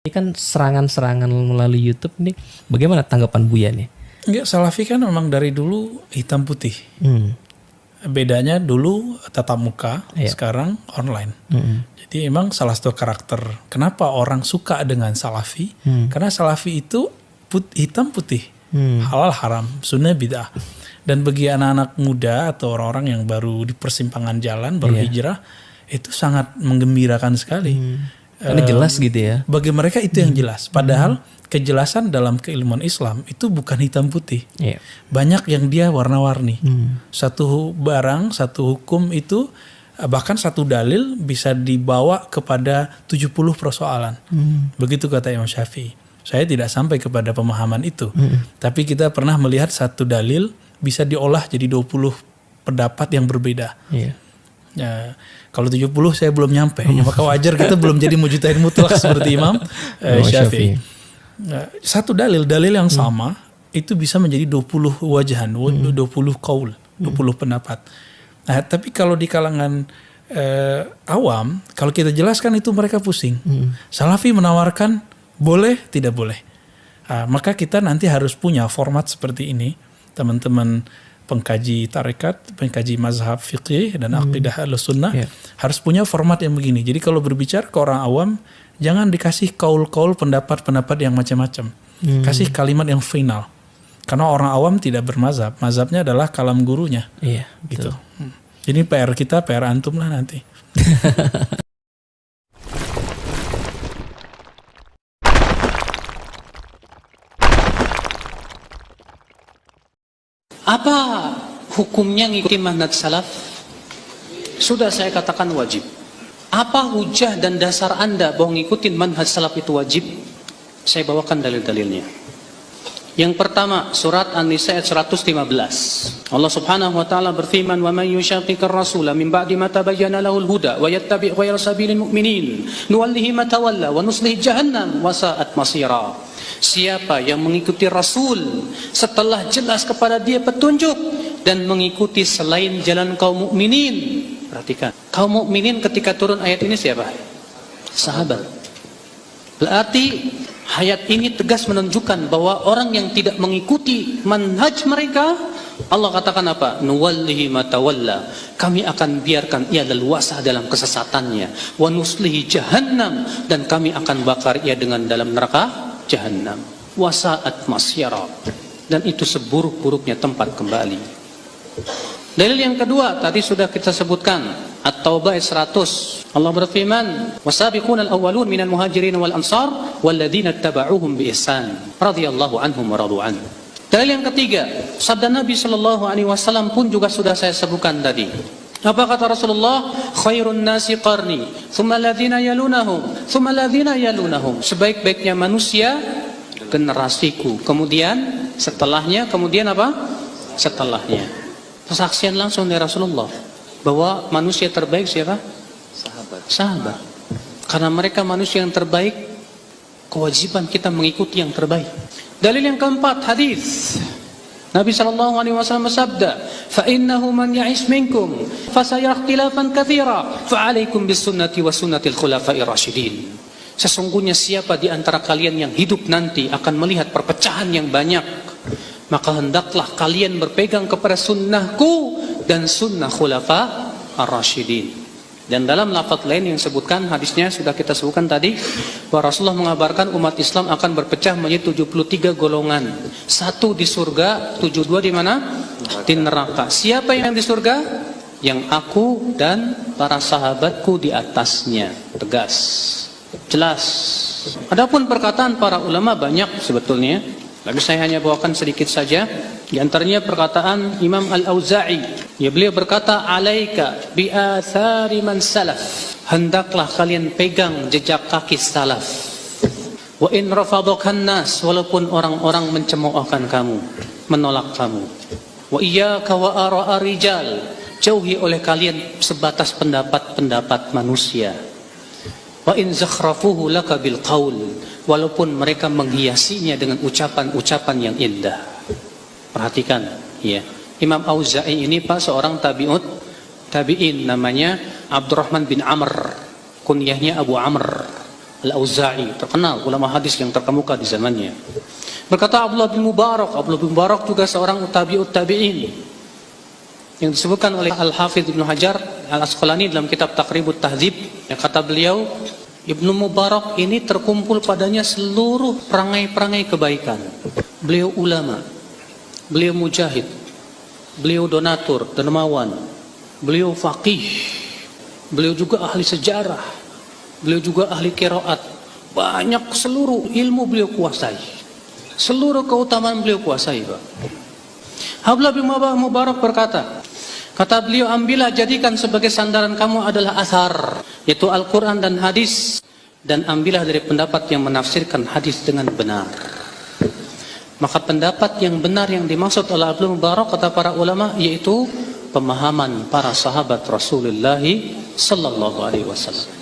Ini kan serangan-serangan melalui YouTube nih, bagaimana tanggapan Buya nih? Enggak, Salafi kan memang dari dulu hitam putih. Bedanya dulu tatap muka, sekarang online. Jadi emang salah satu karakter kenapa orang suka dengan Salafi, karena Salafi itu hitam putih, halal haram, sunnah bid'ah. Dan bagi anak-anak muda atau orang-orang yang baru di persimpangan jalan, baru hijrah, itu sangat menggembirakan sekali. Karena jelas gitu ya. Bagi mereka itu yang jelas. Padahal kejelasan dalam keilmuan Islam itu bukan hitam putih. Banyak yang dia warna-warni. Satu barang, satu hukum itu bahkan satu dalil bisa dibawa kepada 70 persoalan. Begitu kata Imam Syafi'i. Saya tidak sampai kepada pemahaman itu. Tapi kita pernah melihat satu dalil bisa diolah jadi 20 pendapat yang berbeda. Ya, kalau 70 saya belum nyampe, maka wajar kita belum jadi mujtahid mutlak seperti Imam Syafi'i. Satu dalil yang sama itu bisa menjadi 20 wajahan, 20 qaul, 20 pendapat. Nah, tapi kalau di kalangan awam, kalau kita jelaskan itu mereka pusing. Salafi menawarkan boleh, tidak boleh. Maka kita nanti harus punya format seperti ini, teman-teman pengkaji tarekat, pengkaji mazhab fiqih dan aqidah Ahlussunnah harus punya format yang begini. Jadi kalau berbicara ke orang awam, jangan dikasih kaul-kaul pendapat-pendapat yang macam-macam. Kasih kalimat yang final. Karena orang awam tidak bermazhab. Mazhabnya adalah kalam gurunya. Gitu. Jadi PR kita, PR antum lah nanti. Apa hukumnya ngikuti manhaj salaf? Sudah saya katakan wajib. Apa hujah dan dasar Anda bahwa ngikutin manhaj salaf itu wajib? Saya bawakan dalil-dalilnya. Yang pertama, surat An-Nisa ayat 115. Allah Subhanahu wa taala berfirman, "Wa man yushaqiqir rasula min ba'di ma tabayyana lahul huda wa yattabi' ghayra sabilil mu'minin, nuwallihi ma tawalla wa nuslihi jahannam wa sa'at masira." Siapa yang mengikuti Rasul setelah jelas kepada dia petunjuk dan mengikuti selain jalan kaum mukminin. Perhatikan, kaum mukminin ketika turun ayat ini siapa? Sahabat. Berarti ayat ini tegas menunjukkan bahwa orang yang tidak mengikuti manhaj mereka, Allah katakan apa? Nuwallihi ma tawalla. Kami akan biarkan ia leluasa dalam kesesatannya. Wa nuslihi jahannam, dan kami akan bakar ia dengan dalam neraka Jahannam. Wasa'at masyara, dan itu seburuk-buruknya tempat kembali. Dalil yang kedua tadi sudah kita sebutkan, At-Taubah ayat 100. Allah berfirman, "Wasabiqunal awwalun minal muhajirin wal ansar walladzina ittaba'uuhum bi ihsan radhiyallahu anhum wa radu an." Dalil yang ketiga, sabda Nabi sallallahu alaihi wasallam pun juga sudah saya sebutkan tadi. Apa kata Rasulullah? Khairun nasi qarni, thumma alladhina yalunahum, thumma alladhina yalunahum. Sebaik-baiknya manusia generasiku. Kemudian setelahnya, kemudian apa? Setelahnya. Persaksian langsung dari Rasulullah bahwa manusia terbaik siapa? Sahabat. Karena mereka manusia yang terbaik, kewajiban kita mengikuti yang terbaik. Dalil yang keempat, hadis Nabi sallallahu alaihi wasallam bersabda, "Fa innahu man ya'ish minkum fa sayara ikhtilafan katsira, fa 'alaikum bis sunnati wa sunnatil khulafa'ir rasyidin." Sesungguhnya siapa di antara kalian yang hidup nanti akan melihat perpecahan yang banyak, maka hendaklah kalian berpegang kepada sunnahku dan sunnah khulafa ar-rasyidin. Dan dalam lafaz lain yang disebutkan, hadisnya sudah kita sebutkan tadi, bahwa Rasulullah mengabarkan umat Islam akan berpecah menjadi 73 golongan. Satu di surga, 72 di mana? Di neraka. Siapa yang di surga? Yang aku dan para sahabatku di atasnya. Tegas, jelas. Adapun perkataan para ulama banyak sebetulnya, tapi saya hanya bawakan sedikit saja. Di antaranya perkataan Imam Al-Auza'i. Ya, beliau berkata, "Alaika bi athari man salaf." Hendaklah kalian pegang jejak kaki salaf. Wa in rafadakan nas, walaupun orang-orang mencemoohkan kamu, menolak kamu. Wa iyyaka wa ara'a rijal. Jauhi oleh kalian sebatas pendapat-pendapat manusia. Wa in zakhrafuhu laka bil qaul, walaupun mereka menghiasinya dengan ucapan-ucapan yang indah. Perhatikan, ya. Imam Auza'i ini Pak seorang tabi'in, namanya Abdurrahman bin Amr, kunyahnya Abu Amr. Al-Auza'i, terkenal ulama hadis yang terkemuka di zamannya. Berkata Abdullah bin Mubarak juga seorang tabi'ut tabi'in yang disebutkan oleh Al-Hafidz Ibnu Hajar Al-Asqalani dalam kitab Taqribut Tahdzib. Yang kata beliau, Ibnu Mubarak ini terkumpul padanya seluruh perangai-perangai kebaikan. Beliau ulama, beliau mujahid, beliau donatur, dermawan, beliau faqih, beliau juga ahli sejarah, beliau juga ahli qiraat. Banyak seluruh ilmu beliau kuasai. Seluruh keutamaan beliau kuasai, Pak. Abdullah bin Mubarak berkata, kata beliau, ambillah, jadikan sebagai sandaran kamu adalah athar, yaitu Al-Quran dan hadis, dan ambillah dari pendapat yang menafsirkan hadis dengan benar. Maka pendapat yang benar yang dimaksud oleh Abdullah bin Mubarak, kata para ulama, yaitu pemahaman para sahabat Rasulullah sallallahu alaihi wasallam.